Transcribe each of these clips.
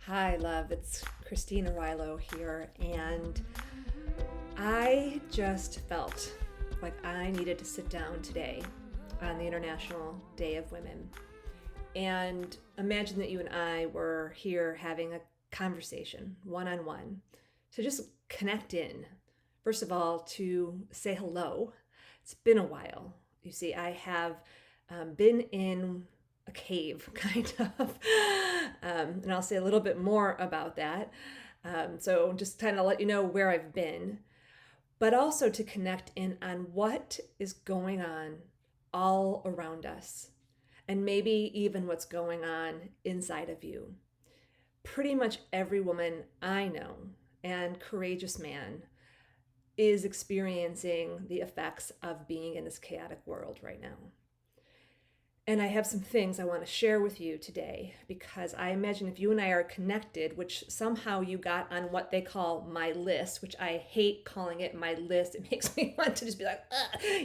Hi, love. It's Christine Arylo here, and I just felt like I needed to sit down today on the International Day of Women and imagine that you and I were here having a conversation one on one to just connect in. First of all, to say hello. It's been a while. You see, I have been in a cave, kind of. And I'll say a little bit more about that. So, just kind of let you know where I've been, but also to connect in on what is going on all around us, and maybe even what's going on inside of you. Pretty much every woman I know and courageous man is experiencing the effects of being in this chaotic world right now. And I have some things I want to share with you today because I imagine if you and I are connected, which somehow you got on what they call my list, which I hate calling it my list. It makes me want to just be like,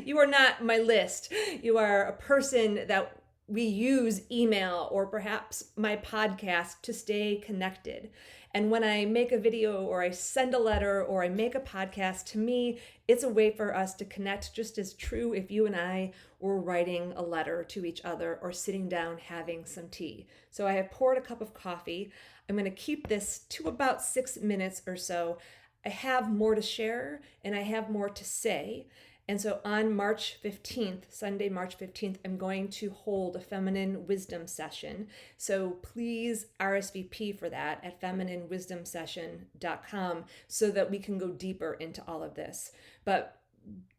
you are not my list. You are a person that we use email or perhaps my podcast to stay connected. And when I make a video or I send a letter or I make a podcast, to me, it's a way for us to connect, just as true if you and I were writing a letter to each other or sitting down having some tea. So I have poured a cup of coffee. I'm going to keep this to about 6 minutes or so. I have more to share and I have more to say. And so on March 15th, Sunday, March 15th, I'm going to hold a feminine wisdom session. So please RSVP for that at femininewisdomsession.com so that we can go deeper into all of this. But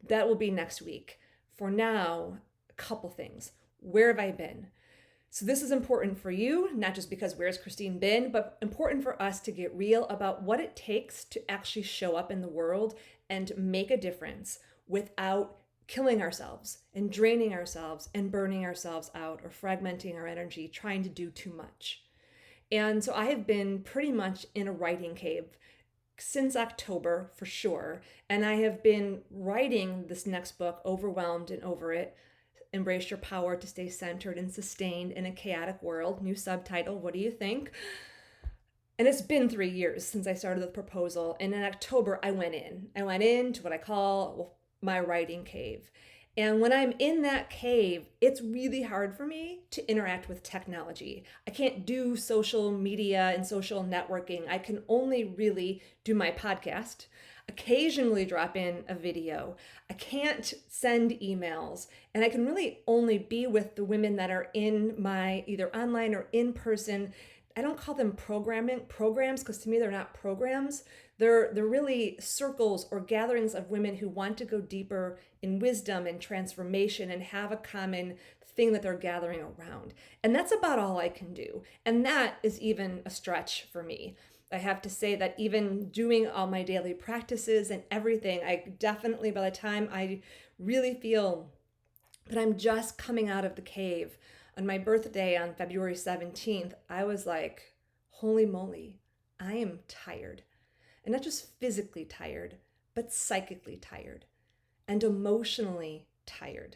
that will be next week. For now, a couple things. Where have I been? So this is important for you, not just because where's Christine been, but important for us to get real about what it takes to actually show up in the world and make a difference without killing ourselves and draining ourselves and burning ourselves out or fragmenting our energy, trying to do too much. And so I have been pretty much in a writing cave since October for sure. And I have been writing this next book, Overwhelmed and Over It. Embrace your power to stay centered and sustained in a chaotic world. New subtitle. What do you think? And it's been 3 years since I started the proposal. And in October, I went in. I went into what I call my writing cave. And when I'm in that cave, it's really hard for me to interact with technology. I can't do social media and social networking. I can only really do my podcast, occasionally drop in a video. I can't send emails, and I can really only be with the women that are in my either online or in person. I don't call them programs because to me they're not programs. They're really circles or gatherings of women who want to go deeper in wisdom and transformation and have a common thing that they're gathering around. And that's about all I can do. And that is even a stretch for me. I have to say that even doing all my daily practices and everything, I definitely, by the time I really feel that I'm just coming out of the cave, on my birthday on February 17th, I was like, holy moly, I am tired. And not just physically tired, but psychically tired and emotionally tired.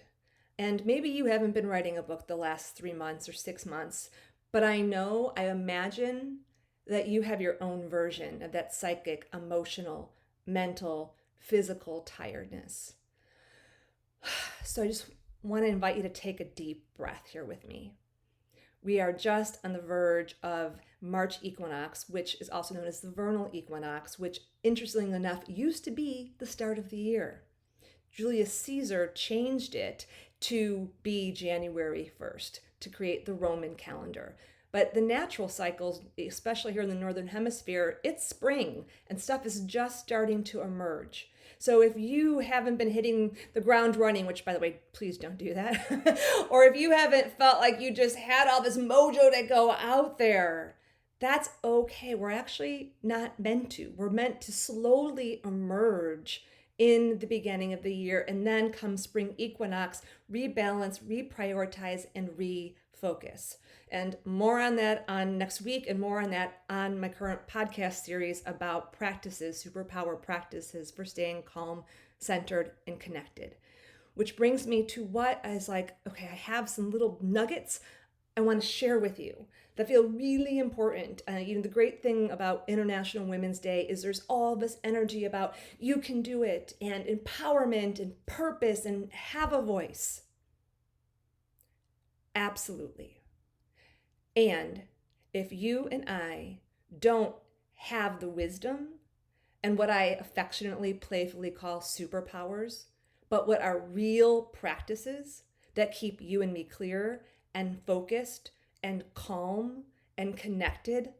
And maybe you haven't been writing a book the last 3 months or 6 months, but I imagine that you have your own version of that psychic, emotional, mental, physical tiredness. So I just want to invite you to take a deep breath here with me. We are just on the verge of March equinox, which is also known as the vernal equinox, which interestingly enough used to be the start of the year. Julius Caesar changed it to be January 1st to create the Roman calendar. But the natural cycles, especially here in the Northern Hemisphere, it's spring and stuff is just starting to emerge. So if you haven't been hitting the ground running, which by the way, please don't do that, or if you haven't felt like you just had all this mojo to go out there, that's okay. We're actually not meant to. We're meant to slowly emerge in the beginning of the year, and then come spring equinox, rebalance, reprioritize, and refocus. And more on that on next week, and more on that on my current podcast series about practices, superpower practices for staying calm, centered, and connected. Which brings me to what I was like, okay, I have some little nuggets I want to share with you that feel really important. The great thing about International Women's Day is there's all this energy about you can do it and empowerment and purpose and have a voice. Absolutely. And if you and I don't have the wisdom and what I affectionately, playfully call superpowers, but what are real practices that keep you and me clear and focused and calm and connected,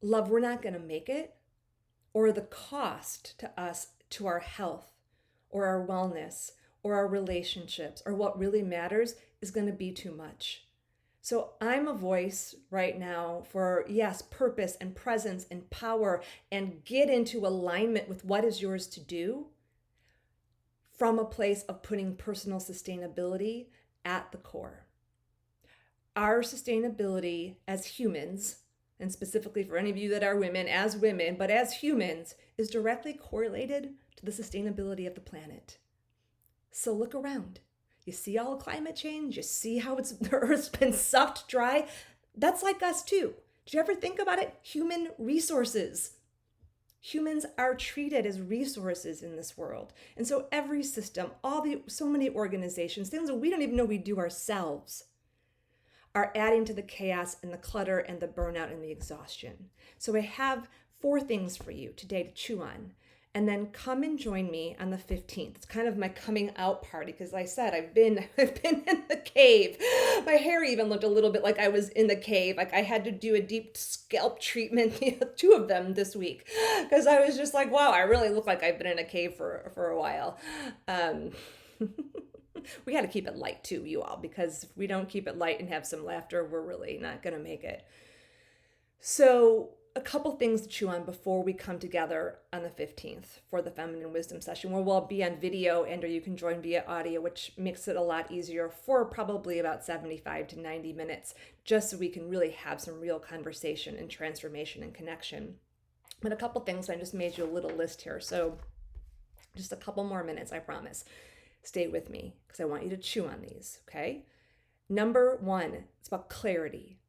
love, we're not going to make it. Or the cost to us, to our health or our wellness or our relationships or what really matters is going to be too much. So I'm a voice right now for, yes, purpose and presence and power, and get into alignment with what is yours to do from a place of putting personal sustainability at the core. Our sustainability as humans, and specifically for any of you that are women, as women, but as humans, is directly correlated to the sustainability of the planet. So look around. You see all the climate change, you see how the earth's been sucked dry. That's like us too. Did you ever think about it? Human resources. Humans are treated as resources in this world. And so every system, so many organizations, things that we don't even know we do ourselves, are adding to the chaos and the clutter and the burnout and the exhaustion. So I have 4 things for you today to chew on. And then come and join me on the 15th. It's kind of my coming out party because like I said, I've been in the cave. My hair even looked a little bit like I was in the cave. Like I had to do a deep scalp treatment, 2 of them this week, because I was just like, wow, I really look like I've been in a cave for a while. We got to keep it light too, you all, because if we don't keep it light and have some laughter, we're really not going to make it. So a couple things to chew on before we come together on the 15th for the Feminine Wisdom session, where we'll be on video and or you can join via audio, which makes it a lot easier for probably about 75 to 90 minutes, just so we can really have some real conversation and transformation and connection. But a couple things, I just made you a little list here. So just a couple more minutes, I promise. Stay with me because I want you to chew on these, okay? Number 1, it's about clarity.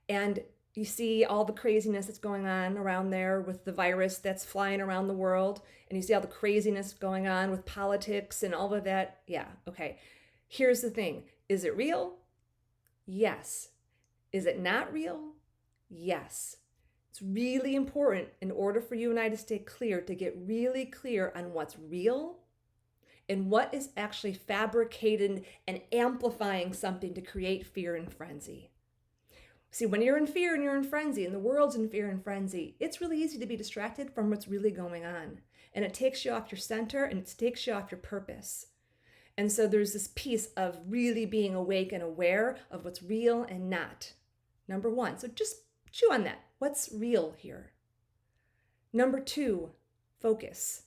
And you see all the craziness that's going on around there with the virus that's flying around the world, and you see all the craziness going on with politics and all of that. Yeah, okay. Here's the thing. Is it real? Yes. Is it not real? Yes. It's really important in order for you and I to stay clear, to get really clear on what's real and what is actually fabricated and amplifying something to create fear and frenzy. See, when you're in fear and you're in frenzy and the world's in fear and frenzy, it's really easy to be distracted from what's really going on. And it takes you off your center and it takes you off your purpose. And so there's this piece of really being awake and aware of what's real and not. Number 1, so just chew on that. What's real here? Number 2, focus.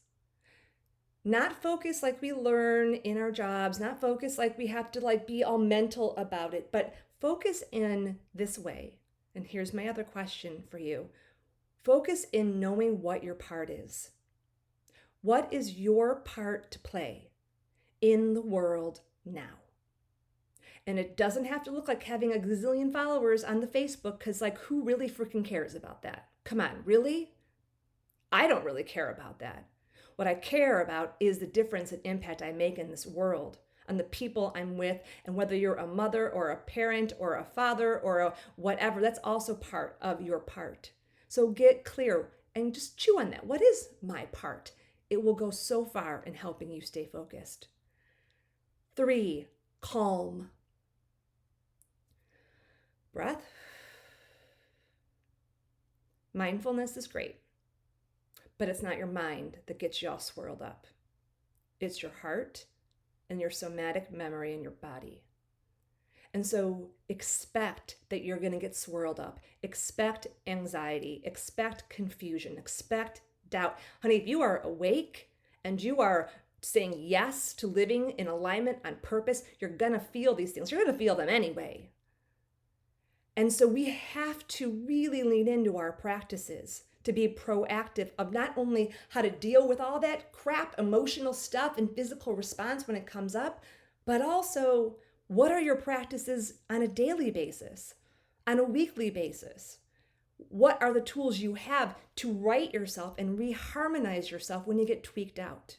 Not focus like we learn in our jobs, not focus like we have to be all mental about it, but focus in this way. And here's my other question for you. Focus in knowing what your part is. What is your part to play in the world now? And it doesn't have to look like having a gazillion followers on the Facebook, because who really freaking cares about that? Come on, really? I don't really care about that. What I care about is the difference and impact I make in this world, on the people I'm with, and whether you're a mother or a parent or a father or a whatever, that's also part of your part. So get clear and just chew on that. What is my part? It will go so far in helping you stay focused. 3, calm. Breath. Mindfulness is great, but it's not your mind that gets you all swirled up. It's your heart and your somatic memory in your body. And so expect that you're going to get swirled up. Expect anxiety, expect confusion, expect doubt. Honey, if you are awake and you are saying yes to living in alignment on purpose, you're going to feel these things. You're going to feel them anyway. And so we have to really lean into our practices to be proactive of not only how to deal with all that crap, emotional stuff and physical response when it comes up, but also What are your practices on a daily basis, on a weekly basis? What are the tools you have to right yourself and reharmonize yourself when you get tweaked out?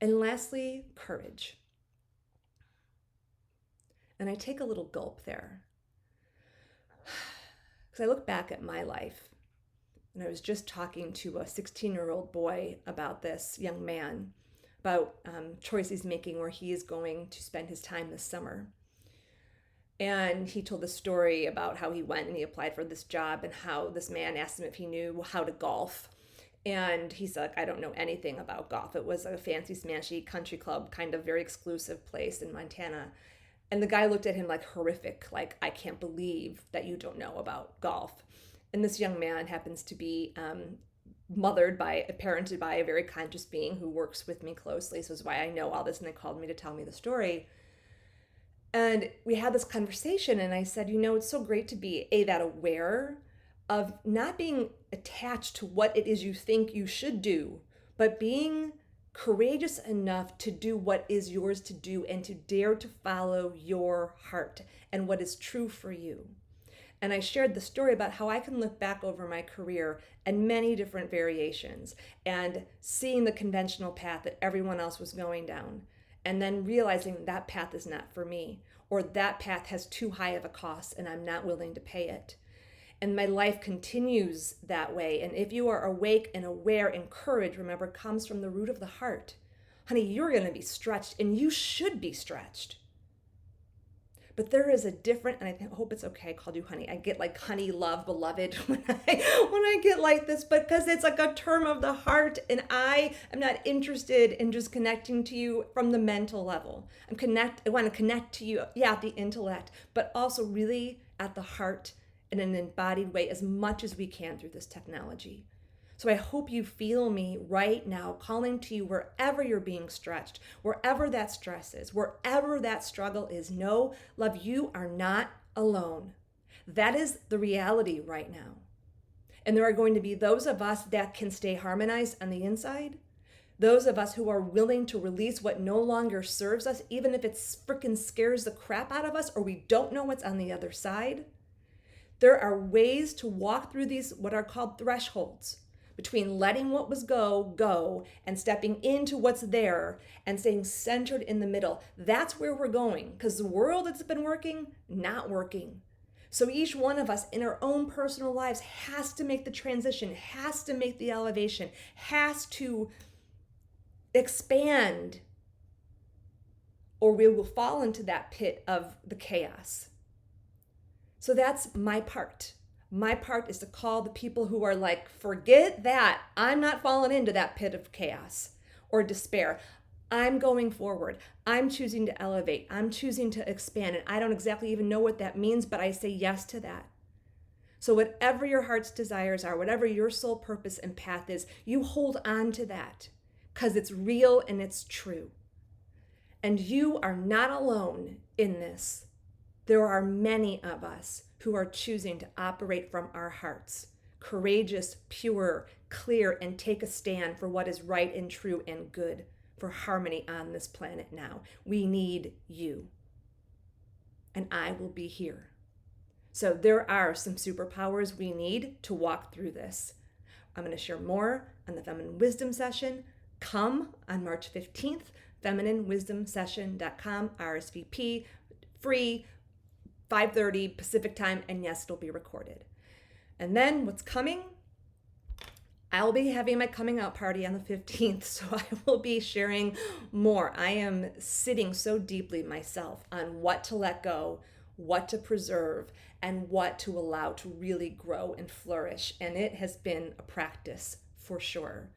And lastly, courage. And I take a little gulp there. Because I look back at my life, and I was just talking to a 16-year-old boy about this, young man, about choice he's making where he is going to spend his time this summer. And he told the story about how he went and he applied for this job and how this man asked him if he knew how to golf. And he said, I don't know anything about golf. It was a fancy smashy country club, kind of very exclusive place in Montana. And the guy looked at him like horrific, like, I can't believe that you don't know about golf. And this young man happens to be parented by a very conscious being who works with me closely. So it's why I know all this. And they called me to tell me the story. And we had this conversation and I said, it's so great to be that aware of not being attached to what it is you think you should do, but being courageous enough to do what is yours to do and to dare to follow your heart and what is true for you. And I shared the story about how I can look back over my career and many different variations and seeing the conventional path that everyone else was going down, and then realizing that path is not for me, or that path has too high of a cost and I'm not willing to pay it. And my life continues that way. And if you are awake and aware, and courage, remember, comes from the root of the heart. Honey, you're going to be stretched, and you should be stretched. But there is a different, and I hope it's okay, I called you honey. I get like honey, love, beloved when I get like this, because it's like a term of the heart, and I am not interested in just connecting to you from the mental level. I want to connect to you, at the intellect, but also really at the heart in an embodied way as much as we can through this technology. So I hope you feel me right now calling to you wherever you're being stretched, wherever that stress is, wherever that struggle is. No, love, you are not alone. That is the reality right now. And there are going to be those of us that can stay harmonized on the inside, those of us who are willing to release what no longer serves us, even if it freaking scares the crap out of us or we don't know what's on the other side. There are ways to walk through these, what are called thresholds, between letting what was go, and stepping into what's there and staying centered in the middle. That's where we're going, because the world that's been working, not working. So each one of us in our own personal lives has to make the transition, has to make the elevation, has to expand, or we will fall into that pit of the chaos. So that's my part. My part is to call the people who are like, forget that. I'm not falling into that pit of chaos or despair. I'm going forward. I'm choosing to elevate. I'm choosing to expand. And I don't exactly even know what that means, but I say yes to that. So whatever your heart's desires are, whatever your soul purpose and path is, you hold on to that because it's real and it's true. And you are not alone in this. There are many of us who are choosing to operate from our hearts, courageous, pure, clear, and take a stand for what is right and true and good for harmony on this planet now. We need you. And I will be here. So there are some superpowers we need to walk through this. I'm going to share more on the Feminine Wisdom Session. Come on March 15th, femininewisdomsession.com, RSVP, free, 5:30 Pacific time, and yes, it'll be recorded. And then what's coming? I'll be having my coming out party on the 15th, so I will be sharing more. I am sitting so deeply myself on what to let go, what to preserve, and what to allow to really grow and flourish. And it has been a practice for sure.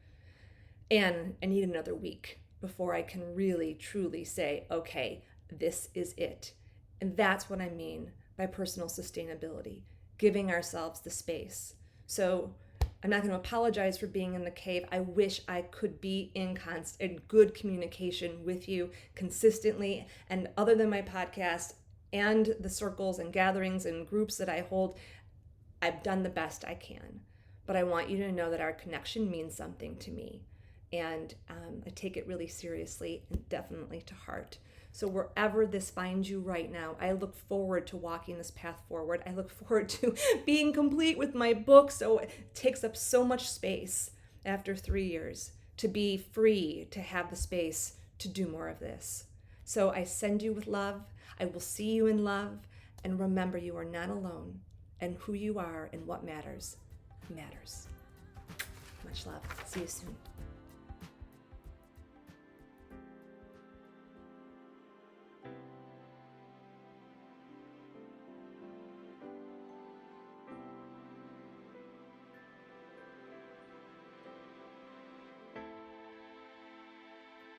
And I need another week before I can really, truly say, okay, this is it. And that's what I mean by personal sustainability, giving ourselves the space. So I'm not going to apologize for being in the cave. I wish I could be in good communication with you consistently. And other than my podcast and the circles and gatherings and groups that I hold, I've done the best I can. But I want you to know that our connection means something to me. And I take it really seriously and definitely to heart. So wherever this finds you right now, I look forward to walking this path forward. I look forward to being complete with my book. So it takes up so much space after 3 years to be free, to have the space to do more of this. So I send you with love. I will see you in love. And remember, you are not alone. And who you are and what matters, matters. Much love. See you soon.